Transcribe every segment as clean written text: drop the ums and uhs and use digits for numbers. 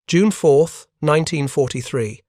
June 4, 1943.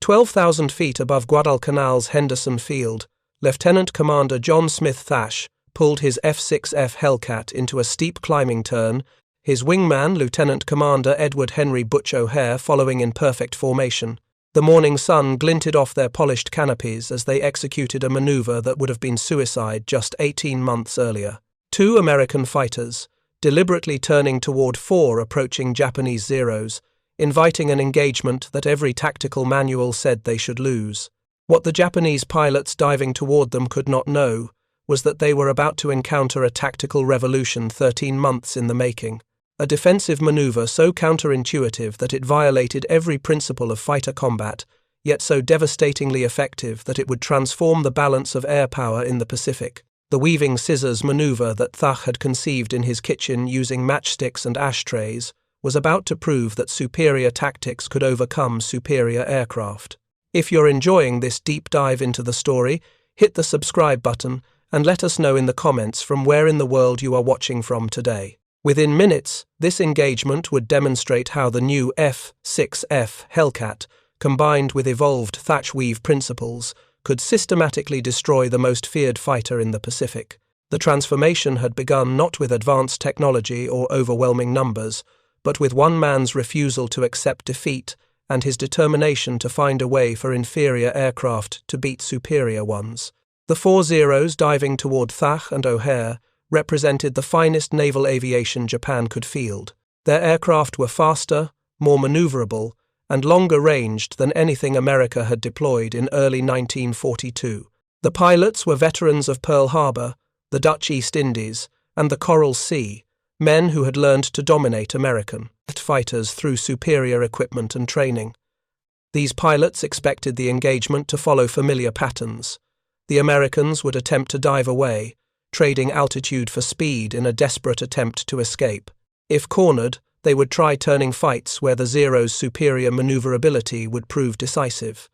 12,000 feet above Guadalcanal's Henderson Field, Lieutenant Commander John Smith Thach pulled his F6F Hellcat into a steep climbing turn, his wingman Lieutenant Commander Edward Henry Butch O'Hare following in perfect formation. The morning sun glinted off their polished canopies as they executed a maneuver that would have been suicide just 18 months earlier. Two American fighters, deliberately turning toward four approaching Japanese Zeros, inviting an engagement that every tactical manual said they should lose. What the Japanese pilots diving toward them could not know was that they were about to encounter a tactical revolution 13 months in the making. A defensive maneuver so counterintuitive that it violated every principle of fighter combat, yet so devastatingly effective that it would transform the balance of air power in the Pacific. The weaving scissors maneuver that Thach had conceived in his kitchen using matchsticks and ashtrays was about to prove that superior tactics could overcome superior aircraft. If you're enjoying this deep dive into the story, hit the subscribe button and let us know in the comments from where in the world you are watching from today. Within minutes, this engagement would demonstrate how the new F6F Hellcat, combined with evolved Thach Weave principles, could systematically destroy the most feared fighter in the Pacific. The transformation had begun not with advanced technology or overwhelming numbers, but with one man's refusal to accept defeat and his determination to find a way for inferior aircraft to beat superior ones. The four Zeros diving toward Thach and O'Hare represented the finest naval aviation Japan could field. Their aircraft were faster, more maneuverable, and longer ranged than anything America had deployed in early 1942. The pilots were veterans of Pearl Harbor, the Dutch East Indies, and the Coral Sea, men who had learned to dominate American fighters through superior equipment and training. These pilots expected the engagement to follow familiar patterns. The Americans would attempt to dive away, trading altitude for speed in a desperate attempt to escape. If cornered, they would try turning fights where the Zero's superior maneuverability would prove decisive.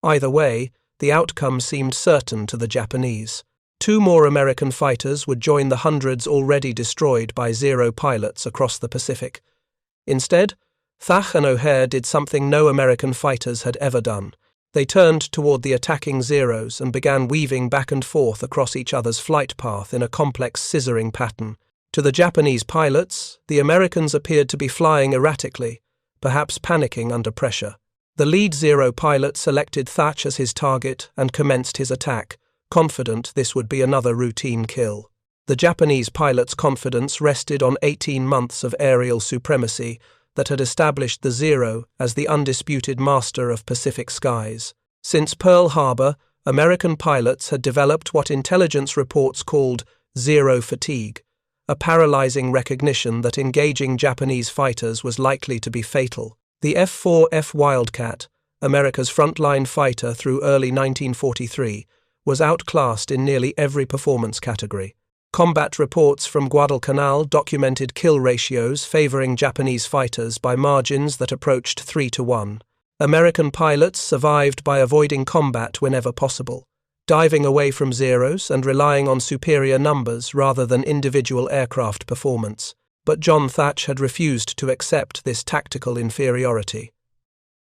Either way, the outcome seemed certain to the Japanese. Two more American fighters would join the hundreds already destroyed by Zero pilots across the Pacific. Instead, Thach and O'Hare did something no American fighters had ever done. They turned toward the attacking Zeros and began weaving back and forth across each other's flight path in a complex scissoring pattern. To the Japanese pilots, the Americans appeared to be flying erratically, perhaps panicking under pressure. The lead Zero pilot selected Thach as his target and commenced his attack, confident this would be another routine kill. The Japanese pilot's confidence rested on 18 months of aerial supremacy that had established the Zero as the undisputed master of Pacific skies. Since Pearl Harbor, American pilots had developed what intelligence reports called Zero fatigue, a paralyzing recognition that engaging Japanese fighters was likely to be fatal. The F4F Wildcat, America's frontline fighter through early 1943, was outclassed in nearly every performance category. Combat reports from Guadalcanal documented kill ratios favoring Japanese fighters by margins that approached 3-1. American pilots survived by avoiding combat whenever possible, diving away from Zeros and relying on superior numbers rather than individual aircraft performance. But John Thach had refused to accept this tactical inferiority.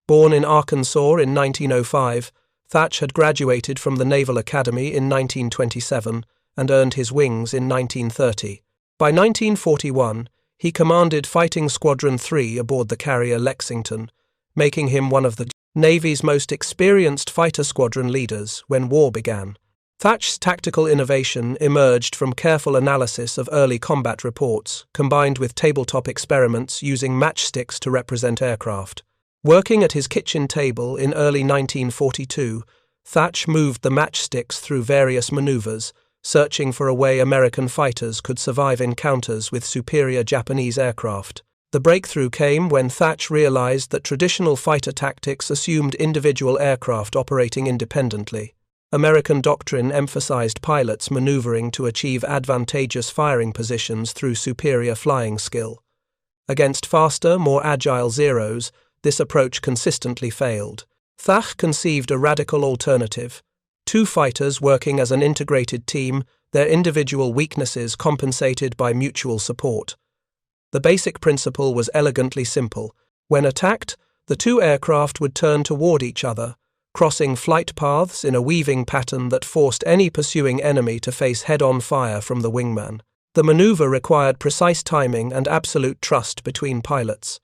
Born in Arkansas in 1905, Thach had graduated from the Naval Academy in 1927 and earned his wings in 1930. By 1941, he commanded Fighting Squadron 3 aboard the carrier Lexington, making him one of the Navy's most experienced fighter squadron leaders when war began. Thach's tactical innovation emerged from careful analysis of early combat reports, combined with tabletop experiments using matchsticks to represent aircraft. Working at his kitchen table in early 1942, Thach moved the matchsticks through various maneuvers, searching for a way American fighters could survive encounters with superior Japanese aircraft. The breakthrough came when Thach realized that traditional fighter tactics assumed individual aircraft operating independently. American doctrine emphasized pilots maneuvering to achieve advantageous firing positions through superior flying skill. Against faster, more agile Zeros, this approach consistently failed. Thach conceived a radical alternative. Two fighters working as an integrated team, their individual weaknesses compensated by mutual support. The basic principle was elegantly simple. When attacked, the two aircraft would turn toward each other, crossing flight paths in a weaving pattern that forced any pursuing enemy to face head-on fire from the wingman. The maneuver required precise timing and absolute trust between pilots.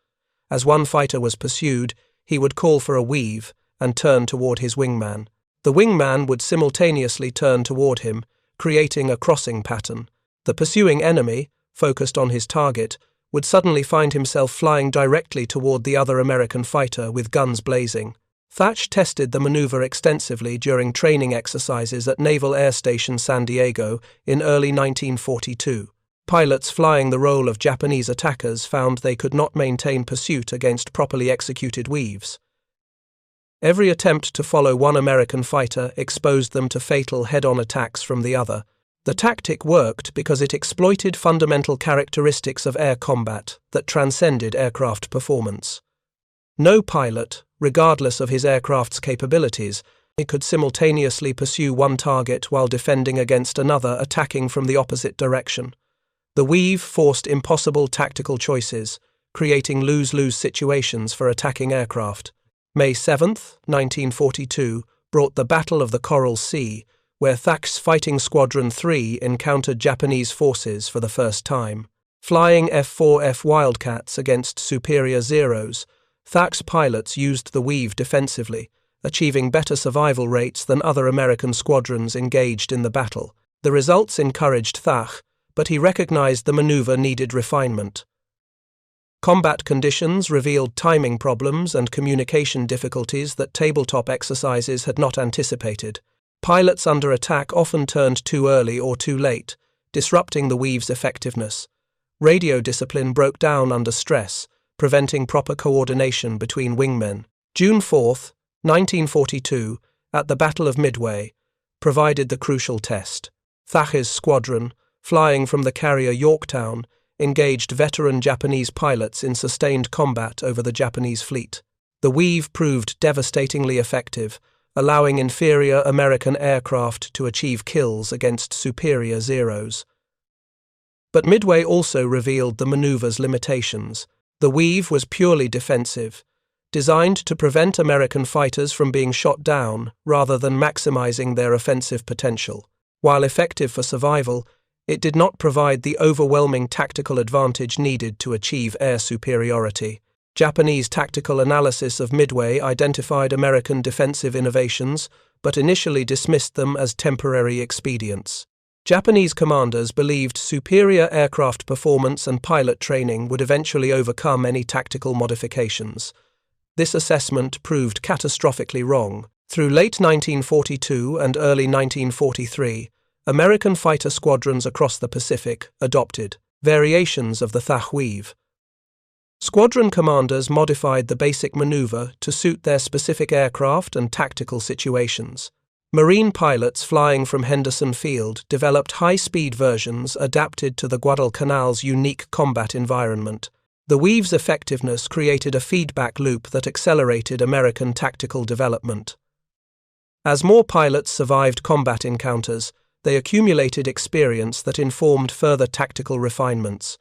As one fighter was pursued, he would call for a weave and turn toward his wingman. The wingman would simultaneously turn toward him, creating a crossing pattern. The pursuing enemy, focused on his target, would suddenly find himself flying directly toward the other American fighter with guns blazing. Thach tested the maneuver extensively during training exercises at Naval Air Station San Diego in early 1942. Pilots flying the role of Japanese attackers found they could not maintain pursuit against properly executed weaves. Every attempt to follow one American fighter exposed them to fatal head-on attacks from the other. The tactic worked because it exploited fundamental characteristics of air combat that transcended aircraft performance. No pilot, regardless of his aircraft's capabilities, could simultaneously pursue one target while defending against another attacking from the opposite direction. The weave forced impossible tactical choices, creating lose-lose situations for attacking aircraft. May 7, 1942, brought the Battle of the Coral Sea, where Thach's Fighting Squadron 3 encountered Japanese forces for the first time. Flying F4F Wildcats against superior Zeros, Thach's pilots used the weave defensively, achieving better survival rates than other American squadrons engaged in the battle. The results encouraged Thach, but he recognized the maneuver needed refinement. Combat conditions revealed timing problems and communication difficulties that tabletop exercises had not anticipated. Pilots under attack often turned too early or too late, disrupting the weave's effectiveness. Radio discipline broke down under stress, preventing proper coordination between wingmen. June 4, 1942, at the Battle of Midway, provided the crucial test. Thach's squadron, flying from the carrier Yorktown, engaged veteran Japanese pilots in sustained combat over the Japanese fleet. The weave proved devastatingly effective, allowing inferior American aircraft to achieve kills against superior Zeros. But Midway also revealed the maneuver's limitations. The weave was purely defensive, designed to prevent American fighters from being shot down rather than maximizing their offensive potential. While effective for survival, it did not provide the overwhelming tactical advantage needed to achieve air superiority. Japanese tactical analysis of Midway identified American defensive innovations, but initially dismissed them as temporary expedients. Japanese commanders believed superior aircraft performance and pilot training would eventually overcome any tactical modifications. This assessment proved catastrophically wrong. Through late 1942 and early 1943, American fighter squadrons across the Pacific adopted variations of the Thach Weave. Squadron commanders modified the basic maneuver to suit their specific aircraft and tactical situations. Marine pilots flying from Henderson Field developed high-speed versions adapted to the Guadalcanal's unique combat environment. The weave's effectiveness created a feedback loop that accelerated American tactical development. As more pilots survived combat encounters, they accumulated experience that informed further tactical refinements.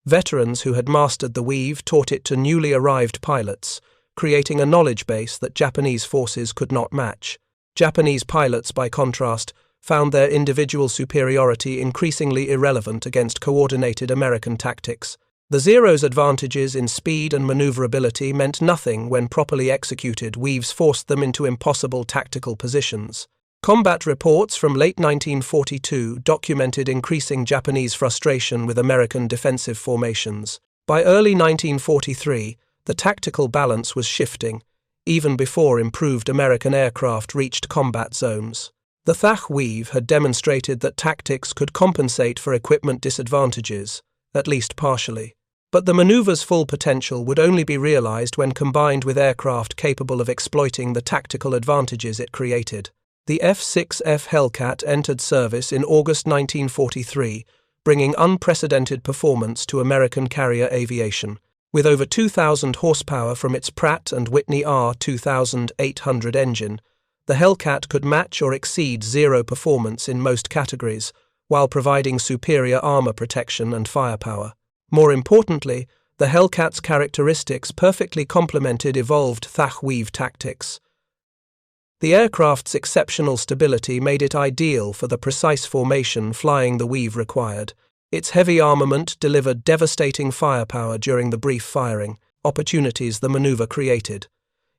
Veterans who had mastered the weave taught it to newly arrived pilots, creating a knowledge base that Japanese forces could not match. Japanese pilots, by contrast, found their individual superiority increasingly irrelevant against coordinated American tactics. The Zero's advantages in speed and maneuverability meant nothing when properly executed weaves forced them into impossible tactical positions. Combat reports from late 1942 documented increasing Japanese frustration with American defensive formations. By early 1943, the tactical balance was shifting, even before improved American aircraft reached combat zones. The Thach Weave had demonstrated that tactics could compensate for equipment disadvantages, at least partially. But the maneuver's full potential would only be realized when combined with aircraft capable of exploiting the tactical advantages it created. The F6F Hellcat entered service in August 1943, bringing unprecedented performance to American carrier aviation. With over 2,000 horsepower from its Pratt & Whitney R2800 engine, the Hellcat could match or exceed Zero performance in most categories, while providing superior armor protection and firepower. More importantly, The Hellcat's characteristics perfectly complemented evolved Thach Weave tactics. The aircraft's exceptional stability made it ideal for the precise formation flying the Weave required. Its heavy armament delivered devastating firepower during the brief firing opportunities the maneuver created.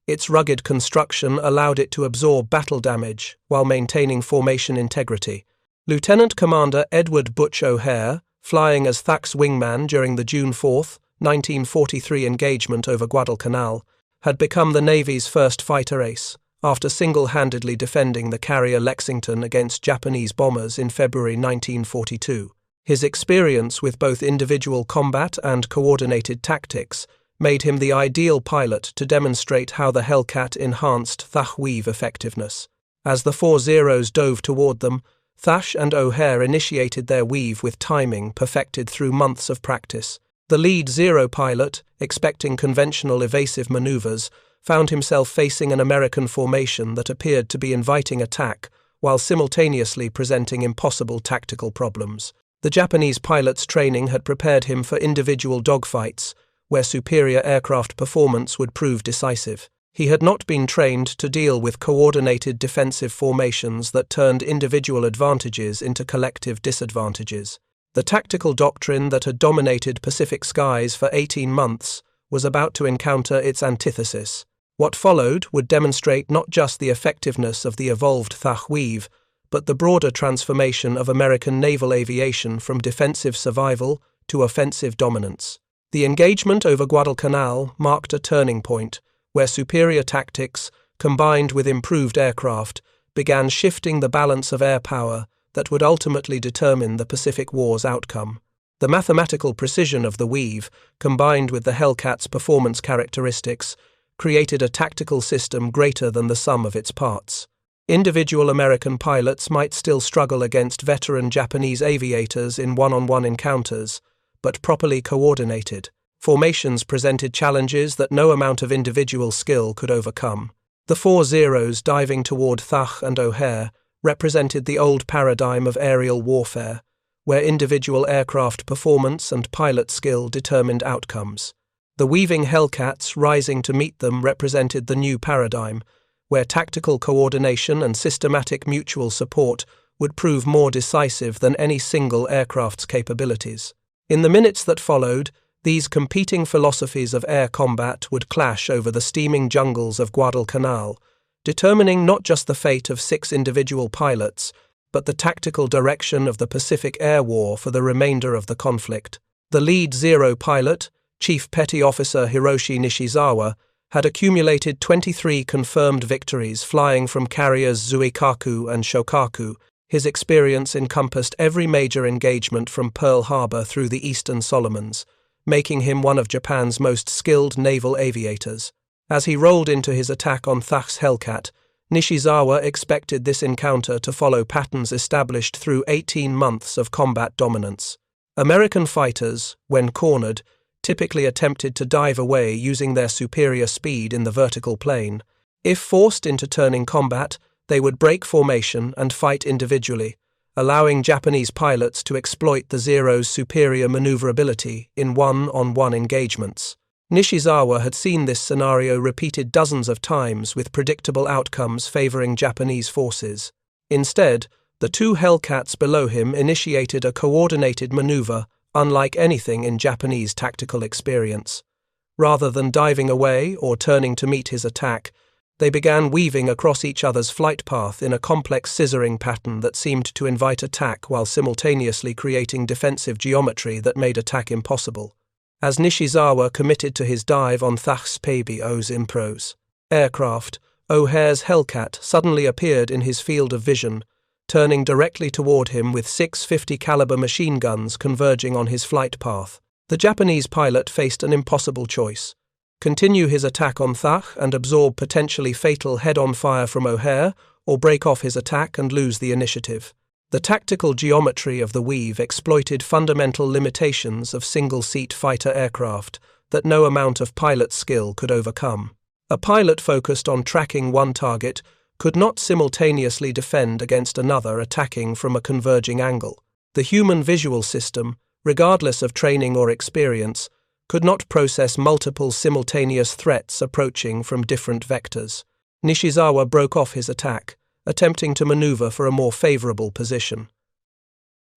Its rugged construction allowed it to absorb battle damage while maintaining formation integrity. Lieutenant Commander Edward Butch O'Hare, flying as Thach's wingman during the June 4, 1943 engagement over Guadalcanal, had become the Navy's first fighter ace, after single-handedly defending the carrier Lexington against Japanese bombers in February 1942. His experience with both individual combat and coordinated tactics made him the ideal pilot to demonstrate how the Hellcat enhanced Thach Weave effectiveness. As the 4 Zeros dove toward them, Thach and O'Hare initiated their weave with timing perfected through months of practice. The lead Zero pilot, expecting conventional evasive maneuvers, found himself facing an American formation that appeared to be inviting attack while simultaneously presenting impossible tactical problems. The Japanese pilot's training had prepared him for individual dogfights, where superior aircraft performance would prove decisive. He had not been trained to deal with coordinated defensive formations that turned individual advantages into collective disadvantages. The tactical doctrine that had dominated Pacific skies for 18 months was about to encounter its antithesis. What followed would demonstrate not just the effectiveness of the evolved Thach Weave, but the broader transformation of American naval aviation from defensive survival to offensive dominance. The engagement over Guadalcanal marked a turning point, where superior tactics, combined with improved aircraft, began shifting the balance of air power that would ultimately determine the Pacific War's outcome. The mathematical precision of the Weave, combined with the Hellcat's performance characteristics, created a tactical system greater than the sum of its parts. Individual American pilots might still struggle against veteran Japanese aviators in one-on-one encounters, but properly coordinated, formations presented challenges that no amount of individual skill could overcome. The 4 Zeros diving toward Thach and O'Hare represented the old paradigm of aerial warfare, where individual aircraft performance and pilot skill determined outcomes. The weaving Hellcats rising to meet them represented the new paradigm, where tactical coordination and systematic mutual support would prove more decisive than any single aircraft's capabilities. In the minutes that followed, these competing philosophies of air combat would clash over the steaming jungles of Guadalcanal, determining not just the fate of 6 individual pilots, but the tactical direction of the Pacific Air War for the remainder of the conflict. The lead Zero pilot, Chief Petty Officer Hiroshi Nishizawa, had accumulated 23 confirmed victories flying from carriers Zuikaku and Shokaku. His experience encompassed every major engagement from Pearl Harbor through the Eastern Solomons, making him one of Japan's most skilled naval aviators. As he rolled into his attack on Thach's Hellcat, Nishizawa expected this encounter to follow patterns established through 18 months of combat dominance. American fighters, when cornered, typically attempted to dive away using their superior speed in the vertical plane. If forced into turning combat, they would break formation and fight individually, allowing Japanese pilots to exploit the Zero's superior maneuverability in one-on-one engagements. Nishizawa had seen this scenario repeated dozens of times with predictable outcomes favoring Japanese forces. Instead, the 2 Hellcats below him initiated a coordinated maneuver unlike anything in Japanese tactical experience. Rather than diving away or turning to meet his attack, they began weaving across each other's flight path in a complex scissoring pattern that seemed to invite attack while simultaneously creating defensive geometry that made attack impossible. As Nishizawa committed to his dive on Thach's Peibi's Impros aircraft, O'Hare's Hellcat suddenly appeared in his field of vision, turning directly toward him with 650 caliber machine guns converging on his flight path. The Japanese pilot faced an impossible choice: continue his attack on Thach and absorb potentially fatal head-on fire from O'Hare, or break off his attack and lose the initiative. The tactical geometry of the Weave exploited fundamental limitations of single-seat fighter aircraft that no amount of pilot skill could overcome. A pilot focused on tracking one target could not simultaneously defend against another attacking from a converging angle. The human visual system, regardless of training or experience, could not process multiple simultaneous threats approaching from different vectors. Nishizawa broke off his attack, attempting to maneuver for a more favorable position.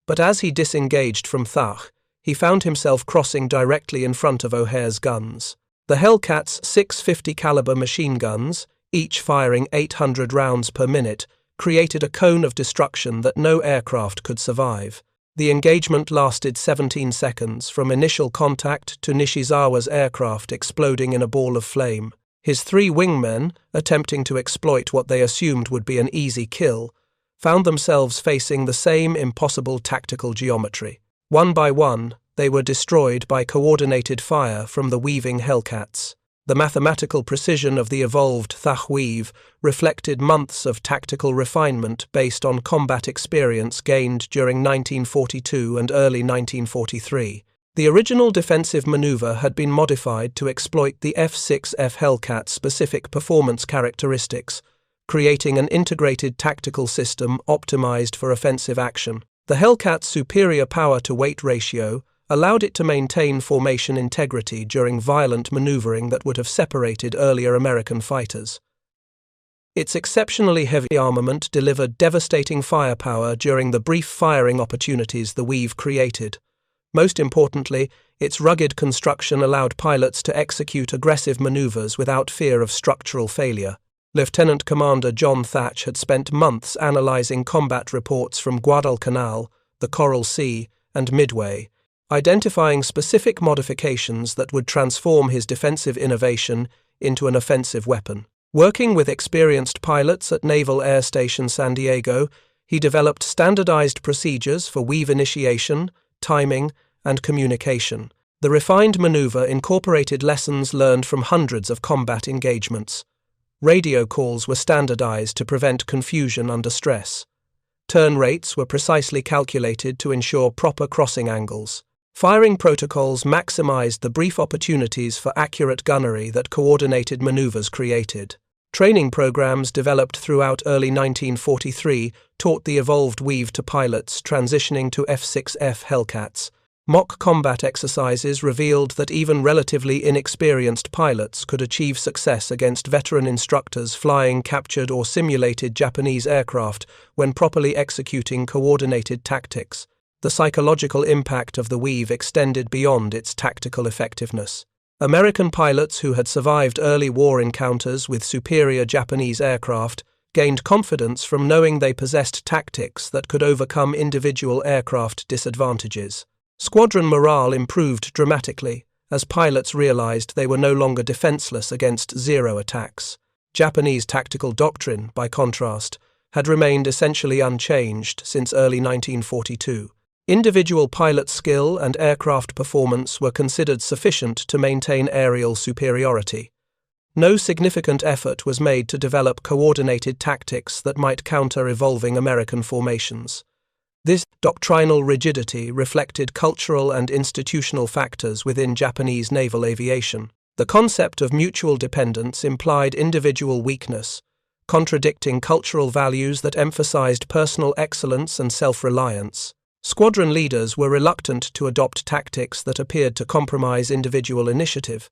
But as he disengaged from Thach, he found himself crossing directly in front of O'Hare's guns. The Hellcat's 650 caliber machine guns, each firing 800 rounds per minute, created a cone of destruction that no aircraft could survive. The engagement lasted 17 seconds, from initial contact to Nishizawa's aircraft exploding in a ball of flame. His three wingmen, attempting to exploit what they assumed would be an easy kill, found themselves facing the same impossible tactical geometry. One by one, they were destroyed by coordinated fire from the weaving Hellcats. The mathematical precision of the evolved Thach Weave reflected months of tactical refinement based on combat experience gained during 1942 and early 1943. The original defensive maneuver had been modified to exploit the F6F Hellcat's specific performance characteristics, creating an integrated tactical system optimized for offensive action. The Hellcat's superior power-to-weight ratio allowed it to maintain formation integrity during violent maneuvering that would have separated earlier American fighters. Its exceptionally heavy armament delivered devastating firepower during the brief firing opportunities the Weave created. Most importantly, its rugged construction allowed pilots to execute aggressive maneuvers without fear of structural failure. Lieutenant Commander John Thach had spent months analyzing combat reports from Guadalcanal, the Coral Sea, and Midway, identifying specific modifications that would transform his defensive innovation into an offensive weapon. Working with experienced pilots at Naval Air Station San Diego, he developed standardized procedures for weave initiation, timing, and communication. The refined maneuver incorporated lessons learned from hundreds of combat engagements. Radio calls were standardized to prevent confusion under stress. Turn rates were precisely calculated to ensure proper crossing angles. Firing protocols maximized the brief opportunities for accurate gunnery that coordinated maneuvers created. Training programs developed throughout early 1943 taught the evolved Weave to pilots transitioning to F6F Hellcats. Mock combat exercises revealed that even relatively inexperienced pilots could achieve success against veteran instructors flying captured or simulated Japanese aircraft when properly executing coordinated tactics. The psychological impact of the Weave extended beyond its tactical effectiveness. American pilots who had survived early war encounters with superior Japanese aircraft gained confidence from knowing they possessed tactics that could overcome individual aircraft disadvantages. Squadron morale improved dramatically as pilots realized they were no longer defenseless against zero attacks. Japanese tactical doctrine, by contrast, had remained essentially unchanged since early 1942. Individual pilot skill and aircraft performance were considered sufficient to maintain aerial superiority. No significant effort was made to develop coordinated tactics that might counter evolving American formations. This doctrinal rigidity reflected cultural and institutional factors within Japanese naval aviation. The concept of mutual dependence implied individual weakness, contradicting cultural values that emphasized personal excellence and self-reliance. Squadron leaders were reluctant to adopt tactics that appeared to compromise individual initiative.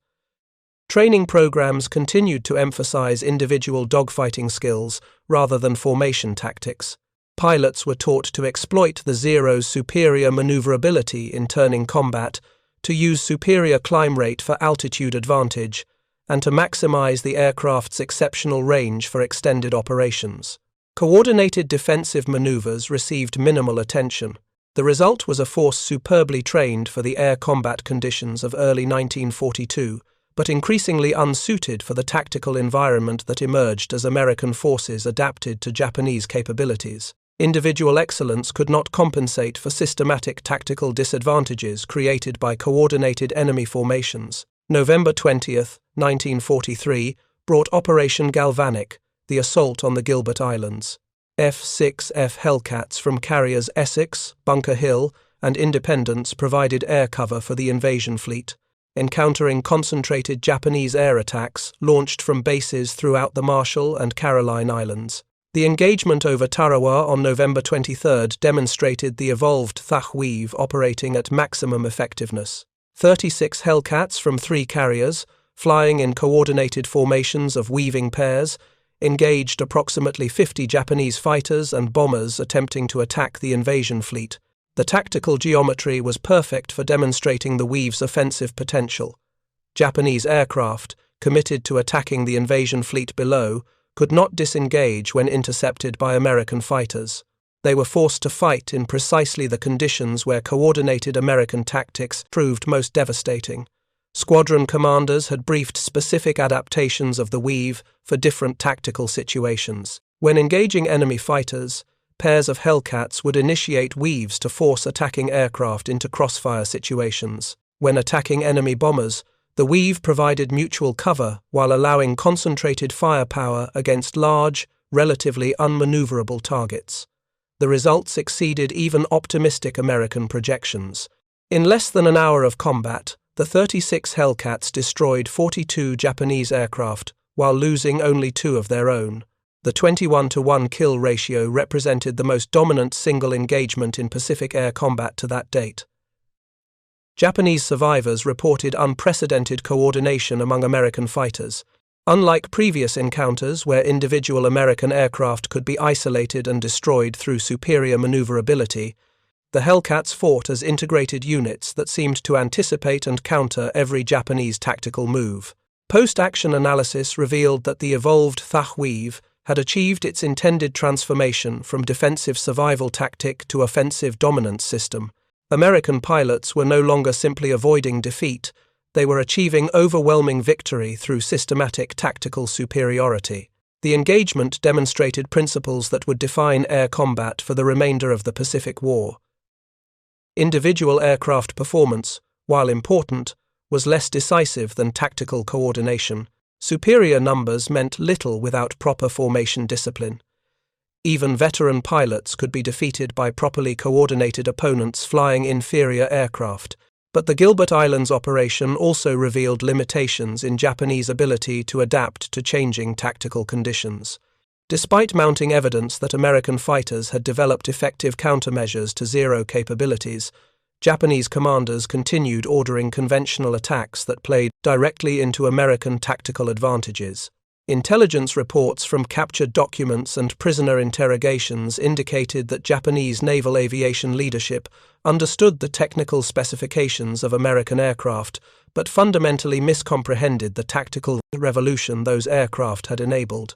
Training programs continued to emphasize individual dogfighting skills rather than formation tactics. Pilots were taught to exploit the Zero's superior maneuverability in turning combat, to use superior climb rate for altitude advantage, and to maximize the aircraft's exceptional range for extended operations. Coordinated defensive maneuvers received minimal attention. The result was a force superbly trained for the air combat conditions of early 1942, but increasingly unsuited for the tactical environment that emerged as American forces adapted to Japanese capabilities. Individual excellence could not compensate for systematic tactical disadvantages created by coordinated enemy formations. November 20, 1943, brought Operation Galvanic, the assault on the Gilbert Islands. F6F Hellcats from carriers Essex, Bunker Hill, and Independence provided air cover for the invasion fleet, encountering concentrated Japanese air attacks launched from bases throughout the Marshall and Caroline Islands. The engagement over Tarawa on November 23 demonstrated the evolved Thach Weave operating at maximum effectiveness. 36 Hellcats from 3 carriers, flying in coordinated formations of weaving pairs, engaged approximately 50 Japanese fighters and bombers attempting to attack the invasion fleet. The tactical geometry was perfect for demonstrating the Weave's offensive potential. Japanese aircraft, committed to attacking the invasion fleet below, could not disengage when intercepted by American fighters. They were forced to fight in precisely the conditions where coordinated American tactics proved most devastating. Squadron commanders had briefed specific adaptations of the Weave for different tactical situations. When engaging enemy fighters, pairs of Hellcats would initiate weaves to force attacking aircraft into crossfire situations. When attacking enemy bombers, the Weave provided mutual cover while allowing concentrated firepower against large, relatively unmaneuverable targets. The results exceeded even optimistic American projections. In less than an hour of combat, the 36 Hellcats destroyed 42 Japanese aircraft while losing only 2 of their own. The 21-to-1 kill ratio represented the most dominant single engagement in Pacific air combat to that date. Japanese survivors reported unprecedented coordination among American fighters. Unlike previous encounters where individual American aircraft could be isolated and destroyed through superior maneuverability, the Hellcats fought as integrated units that seemed to anticipate and counter every Japanese tactical move. Post-action analysis revealed that the evolved Thach Weave had achieved its intended transformation from defensive survival tactic to offensive dominance system. American pilots were no longer simply avoiding defeat, they were achieving overwhelming victory through systematic tactical superiority. The engagement demonstrated principles that would define air combat for the remainder of the Pacific War. Individual aircraft performance, while important, was less decisive than tactical coordination. Superior numbers meant little without proper formation discipline. Even veteran pilots could be defeated by properly coordinated opponents flying inferior aircraft. But the Gilbert Islands operation also revealed limitations in Japanese ability to adapt to changing tactical conditions. Despite mounting evidence that American fighters had developed effective countermeasures to Zero capabilities, Japanese commanders continued ordering conventional attacks that played directly into American tactical advantages. Intelligence reports from captured documents and prisoner interrogations indicated that Japanese naval aviation leadership understood the technical specifications of American aircraft, but fundamentally miscomprehended the tactical revolution those aircraft had enabled.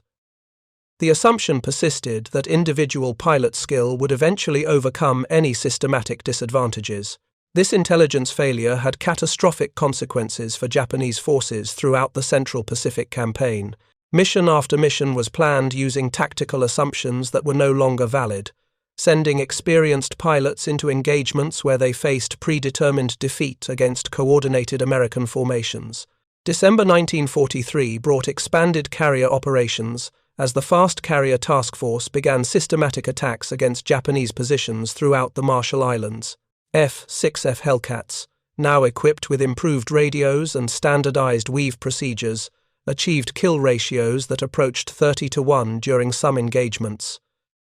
The assumption persisted that individual pilot skill would eventually overcome any systematic disadvantages. This intelligence failure had catastrophic consequences for Japanese forces throughout the Central Pacific Campaign. Mission after mission was planned using tactical assumptions that were no longer valid, sending experienced pilots into engagements where they faced predetermined defeat against coordinated American formations. December 1943 brought expanded carrier operations as the Fast Carrier Task Force began systematic attacks against Japanese positions throughout the Marshall Islands. F6F Hellcats, now equipped with improved radios and standardized weave procedures, achieved kill ratios that approached 30-to-1 during some engagements.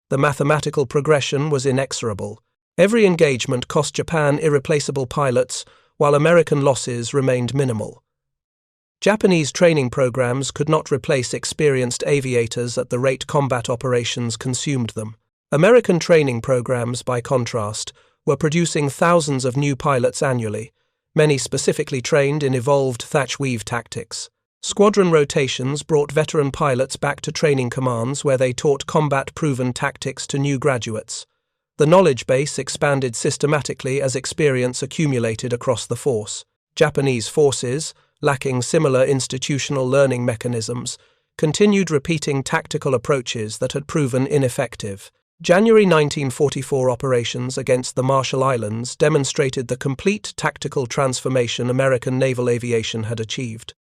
The mathematical progression was inexorable. Every engagement cost Japan irreplaceable pilots, while American losses remained minimal. Japanese training programs could not replace experienced aviators at the rate combat operations consumed them. American training programs, by contrast, were producing thousands of new pilots annually, many specifically trained in evolved Thach Weave tactics. Squadron rotations brought veteran pilots back to training commands where they taught combat-proven tactics to new graduates. The knowledge base expanded systematically as experience accumulated across the force. Japanese forces, lacking similar institutional learning mechanisms, continued repeating tactical approaches that had proven ineffective. January 1944 operations against the Marshall Islands demonstrated the complete tactical transformation American naval aviation had achieved.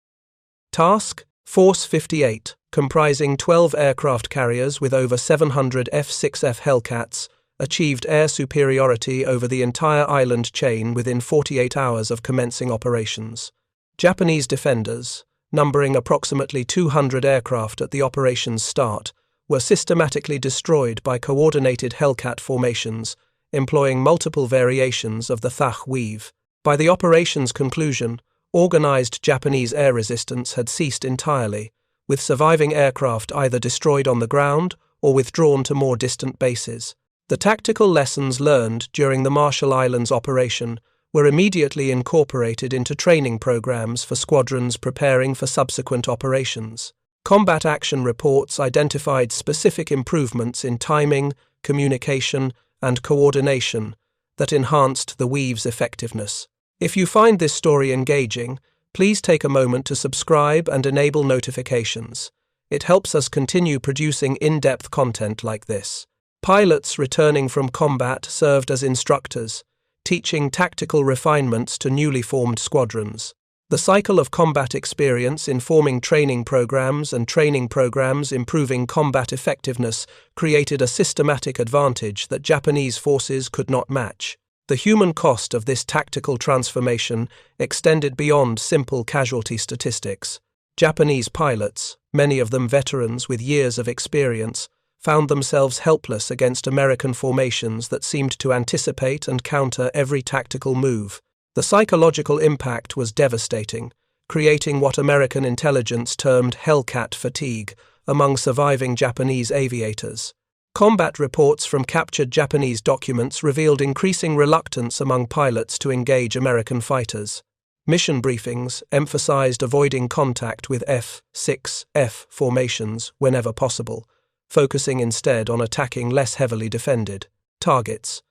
Task Force 58, comprising 12 aircraft carriers with over 700 F6F Hellcats, achieved air superiority over the entire island chain within 48 hours of commencing operations. Japanese defenders, numbering approximately 200 aircraft at the operation's start, were systematically destroyed by coordinated Hellcat formations, employing multiple variations of the Thach Weave. By the operation's conclusion, organized Japanese air resistance had ceased entirely, with surviving aircraft either destroyed on the ground or withdrawn to more distant bases. The tactical lessons learned during the Marshall Islands operation were immediately incorporated into training programs for squadrons preparing for subsequent operations. Combat action reports identified specific improvements in timing, communication, and coordination that enhanced the Weave's effectiveness. If you find this story engaging, please take a moment to subscribe and enable notifications. It helps us continue producing in-depth content like this. Pilots returning from combat served as instructors, teaching tactical refinements to newly formed squadrons. The cycle of combat experience informing training programs and training programs improving combat effectiveness created a systematic advantage that Japanese forces could not match. The human cost of this tactical transformation extended beyond simple casualty statistics. Japanese pilots, many of them veterans with years of experience, found themselves helpless against American formations that seemed to anticipate and counter every tactical move. The psychological impact was devastating, creating what American intelligence termed Hellcat fatigue among surviving Japanese aviators. Combat reports from captured Japanese documents revealed increasing reluctance among pilots to engage American fighters. Mission briefings emphasized avoiding contact with F6F formations whenever possible, focusing instead on attacking less heavily defended targets.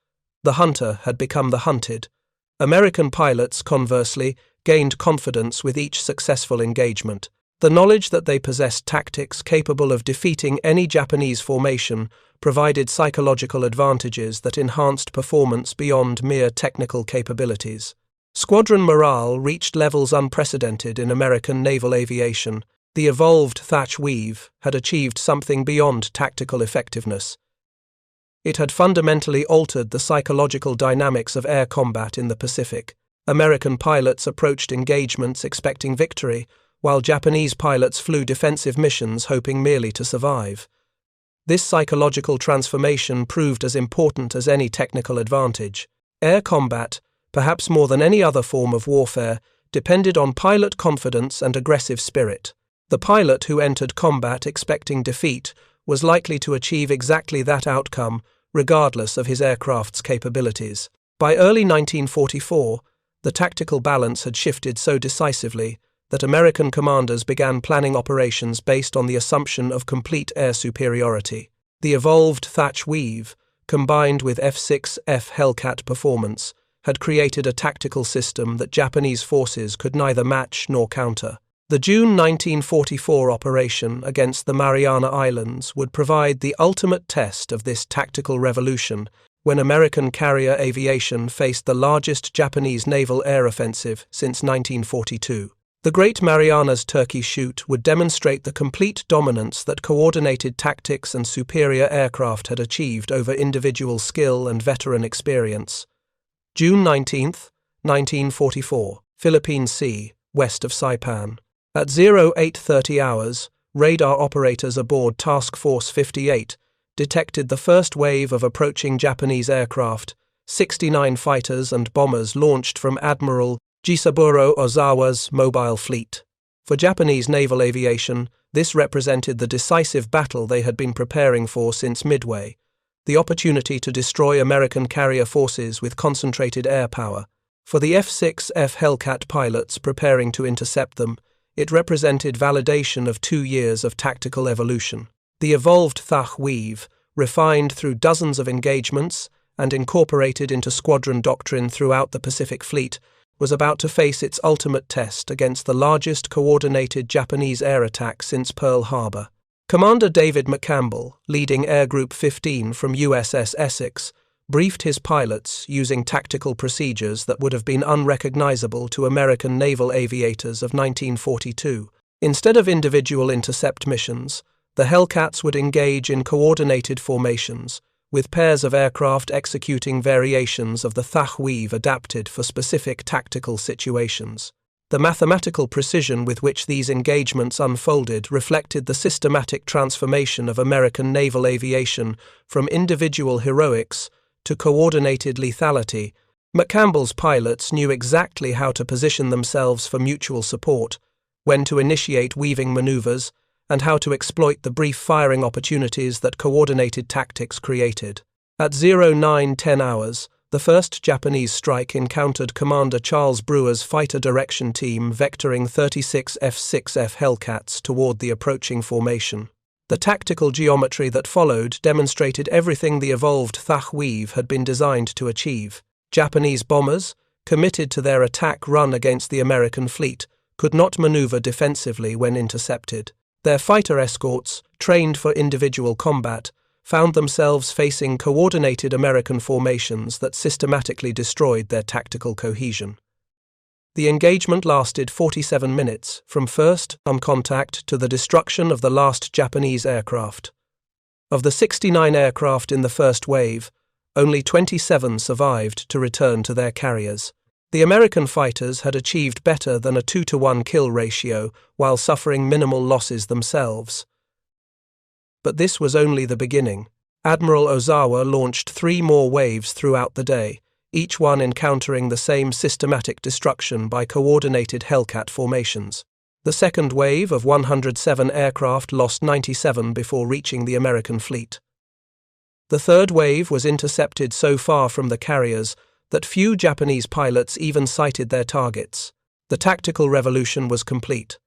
The hunter had become the hunted. American pilots, conversely, gained confidence with each successful engagement. The knowledge that they possessed tactics capable of defeating any Japanese formation provided psychological advantages that enhanced performance beyond mere technical capabilities. Squadron morale reached levels unprecedented in American naval aviation. The evolved Thach Weave had achieved something beyond tactical effectiveness. It had fundamentally altered the psychological dynamics of air combat in the Pacific. American pilots approached engagements expecting victory, while Japanese pilots flew defensive missions hoping merely to survive. This psychological transformation proved as important as any technical advantage. Air combat, perhaps more than any other form of warfare, depended on pilot confidence and aggressive spirit. The pilot who entered combat expecting defeat was likely to achieve exactly that outcome, regardless of his aircraft's capabilities. By early 1944, the tactical balance had shifted so decisively that American commanders began planning operations based on the assumption of complete air superiority. The evolved Thach Weave, combined with F6F Hellcat performance, had created a tactical system that Japanese forces could neither match nor counter. The June 1944 operation against the Mariana Islands would provide the ultimate test of this tactical revolution when American carrier aviation faced the largest Japanese naval air offensive since 1942. The Great Marianas Turkey Shoot would demonstrate the complete dominance that coordinated tactics and superior aircraft had achieved over individual skill and veteran experience. June 19, 1944, Philippine Sea, west of Saipan. At 0830 hours, radar operators aboard Task Force 58 detected the first wave of approaching Japanese aircraft, 69 fighters and bombers launched from Admiral Jisaburo Ozawa's mobile fleet. For Japanese naval aviation, this represented the decisive battle they had been preparing for since Midway, the opportunity to destroy American carrier forces with concentrated air power. For the F6F Hellcat pilots preparing to intercept them, it represented validation of 2 years of tactical evolution. The evolved Thach Weave, refined through dozens of engagements and incorporated into squadron doctrine throughout the Pacific Fleet, was about to face its ultimate test against the largest coordinated Japanese air attack since Pearl Harbor. Commander David McCampbell, leading Air Group 15 from USS Essex, briefed his pilots using tactical procedures that would have been unrecognizable to American naval aviators of 1942. Instead of individual intercept missions, the Hellcats would engage in coordinated formations, with pairs of aircraft executing variations of the Thach Weave adapted for specific tactical situations. The mathematical precision with which these engagements unfolded reflected the systematic transformation of American naval aviation from individual heroics to coordinated lethality McCampbell's pilots knew exactly how to position themselves for mutual support, when to initiate weaving maneuvers, and how to exploit the brief firing opportunities that coordinated tactics created. At 0910 hours, the first Japanese strike encountered Commander Charles Brewer's fighter direction team vectoring 36 F6F Hellcats toward the approaching formation. The tactical geometry that followed demonstrated everything the evolved Thach Weave had been designed to achieve. Japanese bombers, committed to their attack run against the American fleet, could not maneuver defensively when intercepted. Their fighter escorts, trained for individual combat, found themselves facing coordinated American formations that systematically destroyed their tactical cohesion. The engagement lasted 47 minutes, from first contact to the destruction of the last Japanese aircraft. Of the 69 aircraft in the first wave, only 27 survived to return to their carriers. The American fighters had achieved better than a 2-to-1 kill ratio while suffering minimal losses themselves. But this was only the beginning. Admiral Ozawa launched 3 more waves throughout the day, each one encountering the same systematic destruction by coordinated Hellcat formations. The second wave of 107 aircraft lost 97 before reaching the American fleet. The third wave was intercepted so far from the carriers that few Japanese pilots even sighted their targets. The tactical revolution was complete.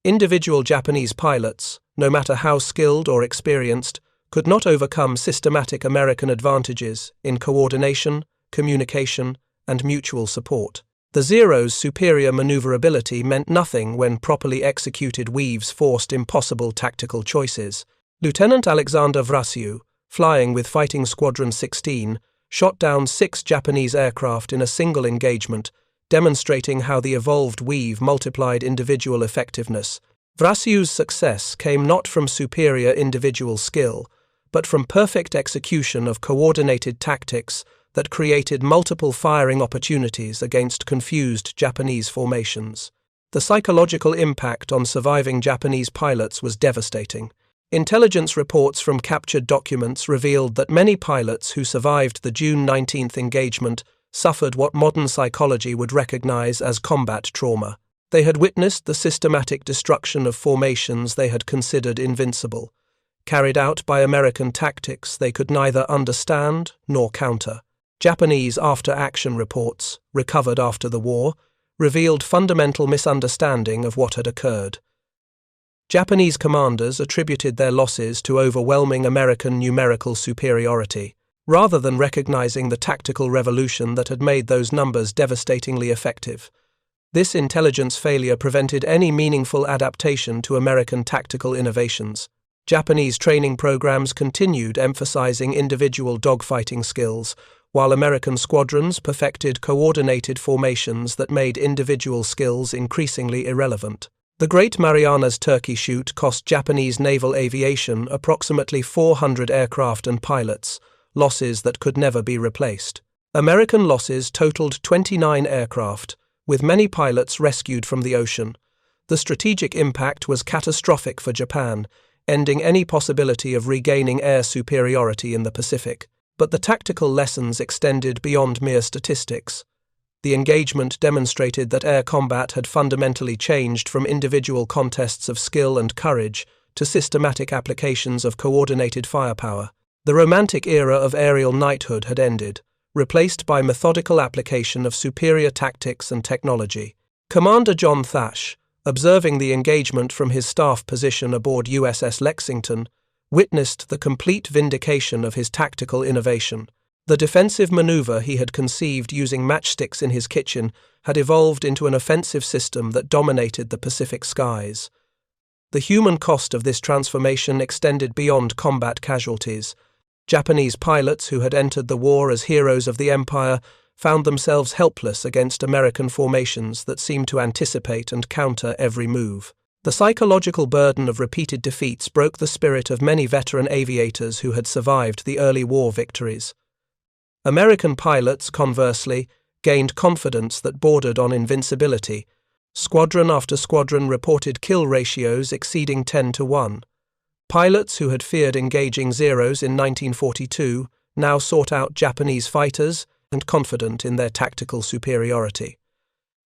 Individual Japanese pilots, no matter how skilled or experienced, could not overcome systematic American advantages in coordination, communication, and mutual support. The Zero's superior maneuverability meant nothing when properly executed weaves forced impossible tactical choices. Lieutenant Alexander Vrasiu, flying with Fighting Squadron 16, shot down 6 Japanese aircraft in a single engagement, demonstrating how the evolved weave multiplied individual effectiveness. Vrasiu's success came not from superior individual skill, but from perfect execution of coordinated tactics that created multiple firing opportunities against confused Japanese formations. The psychological impact on surviving Japanese pilots was devastating. Intelligence reports from captured documents revealed that many pilots who survived the June 19th engagement suffered what modern psychology would recognize as combat trauma. They had witnessed the systematic destruction of formations they had considered invincible, carried out by American tactics they could neither understand nor counter. Japanese after-action reports, recovered after the war, revealed fundamental misunderstanding of what had occurred. Japanese commanders attributed their losses to overwhelming American numerical superiority, rather than recognizing the tactical revolution that had made those numbers devastatingly effective. This intelligence failure prevented any meaningful adaptation to American tactical innovations. Japanese training programs continued emphasizing individual dogfighting skills, while American squadrons perfected coordinated formations that made individual skills increasingly irrelevant. The Great Marianas Turkey Shoot cost Japanese naval aviation approximately 400 aircraft and pilots, losses that could never be replaced. American losses totaled 29 aircraft, with many pilots rescued from the ocean. The strategic impact was catastrophic for Japan, ending any possibility of regaining air superiority in the Pacific. But the tactical lessons extended beyond mere statistics. The engagement demonstrated that air combat had fundamentally changed from individual contests of skill and courage to systematic applications of coordinated firepower. The romantic era of aerial knighthood had ended, replaced by methodical application of superior tactics and technology. Commander John Thach, observing the engagement from his staff position aboard USS Lexington, witnessed the complete vindication of his tactical innovation. The defensive maneuver he had conceived using matchsticks in his kitchen had evolved into an offensive system that dominated the Pacific skies. The human cost of this transformation extended beyond combat casualties. Japanese pilots who had entered the war as heroes of the empire found themselves helpless against American formations that seemed to anticipate and counter every move. The psychological burden of repeated defeats broke the spirit of many veteran aviators who had survived the early war victories. American pilots, conversely, gained confidence that bordered on invincibility. Squadron after squadron reported kill ratios exceeding 10-to-1. Pilots who had feared engaging Zeros in 1942 now sought out Japanese fighters, and confident in their tactical superiority.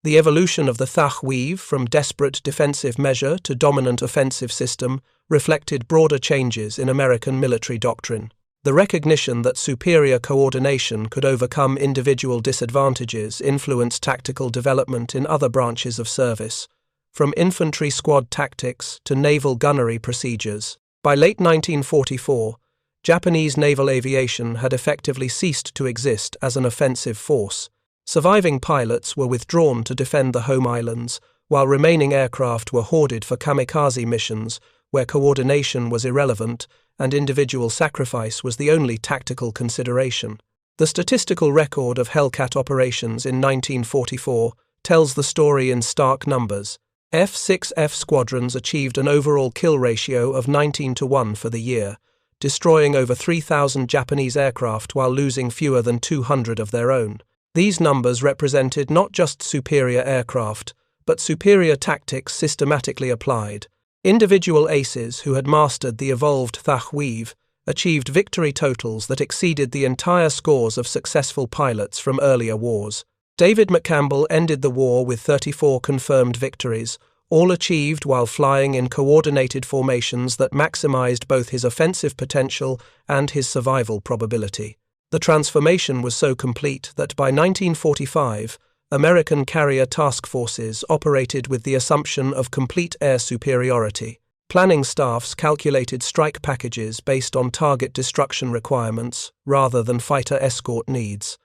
The evolution of the Thach Weave from desperate defensive measure to dominant offensive system reflected broader changes in American military doctrine. The recognition that superior coordination could overcome individual disadvantages influenced tactical development in other branches of service, from infantry squad tactics to naval gunnery procedures. By late 1944, Japanese naval aviation had effectively ceased to exist as an offensive force. Surviving pilots were withdrawn to defend the home islands, while remaining aircraft were hoarded for kamikaze missions where coordination was irrelevant and individual sacrifice was the only tactical consideration. The statistical record of Hellcat operations in 1944 tells the story in stark numbers. F6F squadrons achieved an overall kill ratio of 19-1 for the year, destroying over 3,000 Japanese aircraft while losing fewer than 200 of their own. These numbers represented not just superior aircraft, but superior tactics systematically applied. Individual aces who had mastered the evolved Thach Weave achieved victory totals that exceeded the entire scores of successful pilots from earlier wars. David McCampbell ended the war with 34 confirmed victories, all achieved while flying in coordinated formations that maximized both his offensive potential and his survival probability. The transformation was so complete that by 1945, American carrier task forces operated with the assumption of complete air superiority. Planning staffs calculated strike packages based on target destruction requirements rather than fighter escort needs,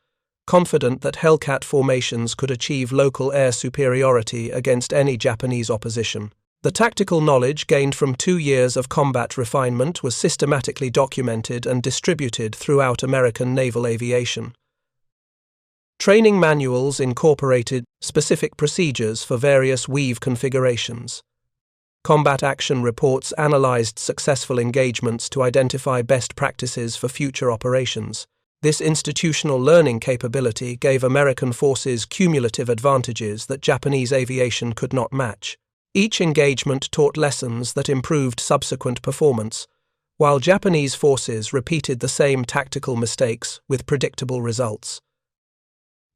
confident that Hellcat formations could achieve local air superiority against any Japanese opposition. The tactical knowledge gained from 2 years of combat refinement was systematically documented and distributed throughout American naval aviation. Training manuals incorporated specific procedures for various weave configurations. Combat action reports analyzed successful engagements to identify best practices for future operations. This institutional learning capability gave American forces cumulative advantages that Japanese aviation could not match. Each engagement taught lessons that improved subsequent performance, while Japanese forces repeated the same tactical mistakes with predictable results.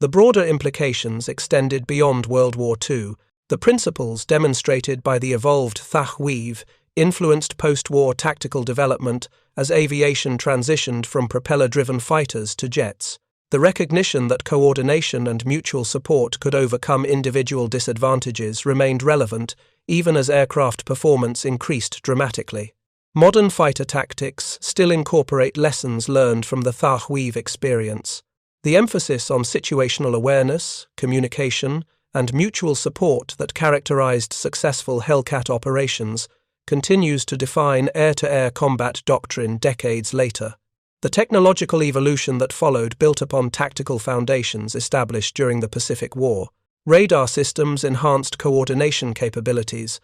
The broader implications extended beyond World War II. The principles demonstrated by the evolved Thach Weave influenced post-war tactical development as aviation transitioned from propeller-driven fighters to jets. The recognition that coordination and mutual support could overcome individual disadvantages remained relevant even as aircraft performance increased dramatically. Modern fighter tactics still incorporate lessons learned from the Thach Weave experience. The emphasis on situational awareness, communication, and mutual support that characterized successful Hellcat operations continues to define air-to-air combat doctrine decades later. The technological evolution that followed built upon tactical foundations established during the Pacific War. Radar systems enhanced coordination capabilities,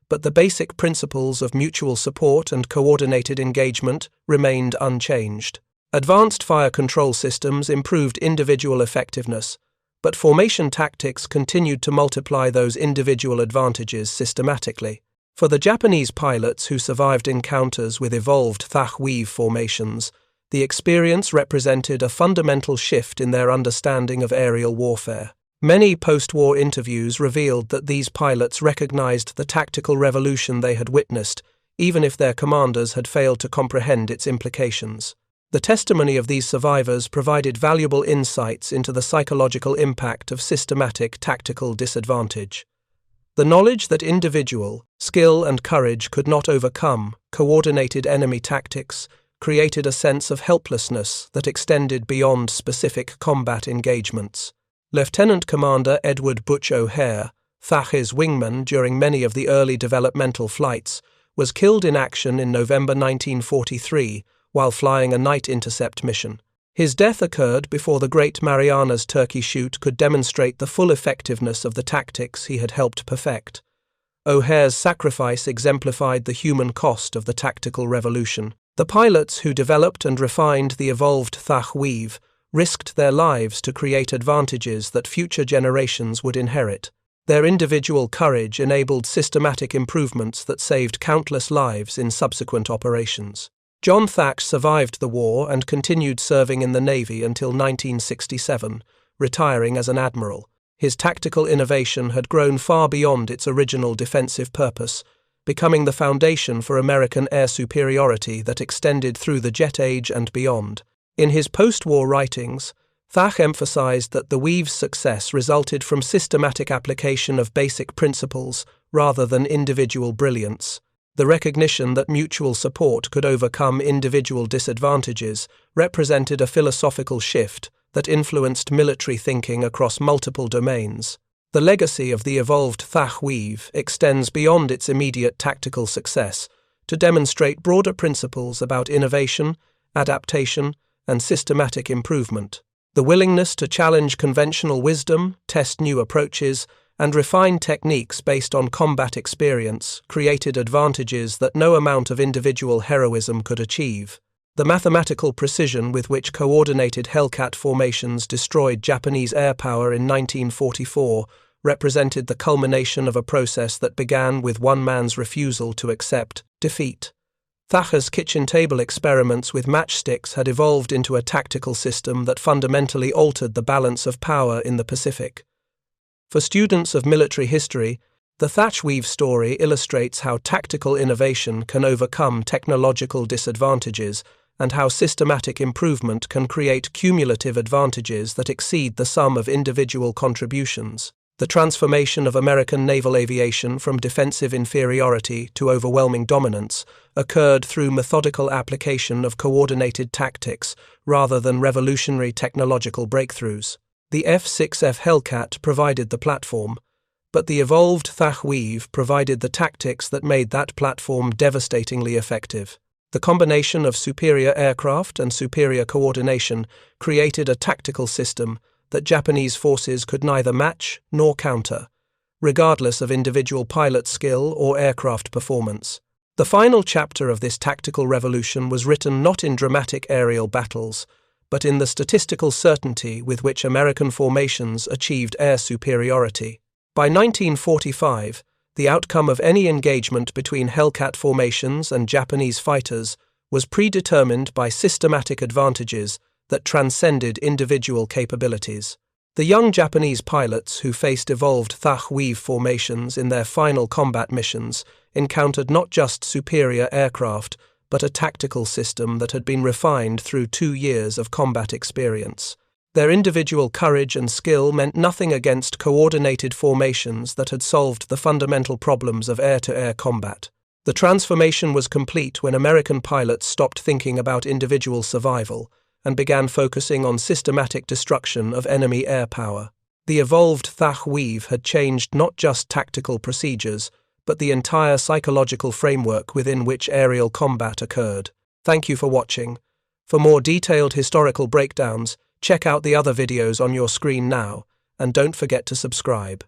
but the basic principles of mutual support and coordinated engagement remained unchanged. Advanced fire control systems improved individual effectiveness, but formation tactics continued to multiply those individual advantages systematically. For the Japanese pilots who survived encounters with evolved Thach Weave formations, the experience represented a fundamental shift in their understanding of aerial warfare. Many post-war interviews revealed that these pilots recognized the tactical revolution they had witnessed, even if their commanders had failed to comprehend its implications. The testimony of these survivors provided valuable insights into the psychological impact of systematic tactical disadvantage. The knowledge that individual skill and courage could not overcome coordinated enemy tactics created a sense of helplessness that extended beyond specific combat engagements. Lieutenant Commander Edward Butch O'Hare, Thach's wingman during many of the early developmental flights, was killed in action in November 1943 while flying a night intercept mission. His death occurred before the Great Marianas Turkey Shoot could demonstrate the full effectiveness of the tactics he had helped perfect. O'Hare's sacrifice exemplified the human cost of the tactical revolution. The pilots who developed and refined the evolved Thach Weave risked their lives to create advantages that future generations would inherit. Their individual courage enabled systematic improvements that saved countless lives in subsequent operations. John Thach survived the war and continued serving in the Navy until 1967, retiring as an admiral. His tactical innovation had grown far beyond its original defensive purpose, becoming the foundation for American air superiority that extended through the jet age and beyond. In his post-war writings, Thach emphasized that the Weave's success resulted from systematic application of basic principles rather than individual brilliance. The recognition that mutual support could overcome individual disadvantages represented a philosophical shift that influenced military thinking across multiple domains. The legacy of the evolved Thach Weave extends beyond its immediate tactical success to demonstrate broader principles about innovation, adaptation, and systematic improvement. The willingness to challenge conventional wisdom, test new approaches, and refine techniques based on combat experience created advantages that no amount of individual heroism could achieve. The mathematical precision with which coordinated Hellcat formations destroyed Japanese air power in 1944 represented the culmination of a process that began with one man's refusal to accept defeat. Thach's kitchen table experiments with matchsticks had evolved into a tactical system that fundamentally altered the balance of power in the Pacific. For students of military history, the Thach Weave story illustrates how tactical innovation can overcome technological disadvantages and how systematic improvement can create cumulative advantages that exceed the sum of individual contributions. The transformation of American naval aviation from defensive inferiority to overwhelming dominance occurred through methodical application of coordinated tactics rather than revolutionary technological breakthroughs. The F6F Hellcat provided the platform, but the evolved Thach Weave provided the tactics that made that platform devastatingly effective. The combination of superior aircraft and superior coordination created a tactical system that Japanese forces could neither match nor counter, regardless of individual pilot skill or aircraft performance. The final chapter of this tactical revolution was written not in dramatic aerial battles, but in the statistical certainty with which American formations achieved air superiority. By 1945, the outcome of any engagement between Hellcat formations and Japanese fighters was predetermined by systematic advantages that transcended individual capabilities. The young Japanese pilots who faced evolved Thach Weave formations in their final combat missions encountered not just superior aircraft, but a tactical system that had been refined through 2 years of combat experience. Their individual courage and skill meant nothing against coordinated formations that had solved the fundamental problems of air-to-air combat. The transformation was complete when American pilots stopped thinking about individual survival and began focusing on systematic destruction of enemy air power. The evolved Thach Weave had changed not just tactical procedures, but the entire psychological framework within which aerial combat occurred. Thank you for watching. For more detailed historical breakdowns, check out the other videos on your screen now, and don't forget to subscribe.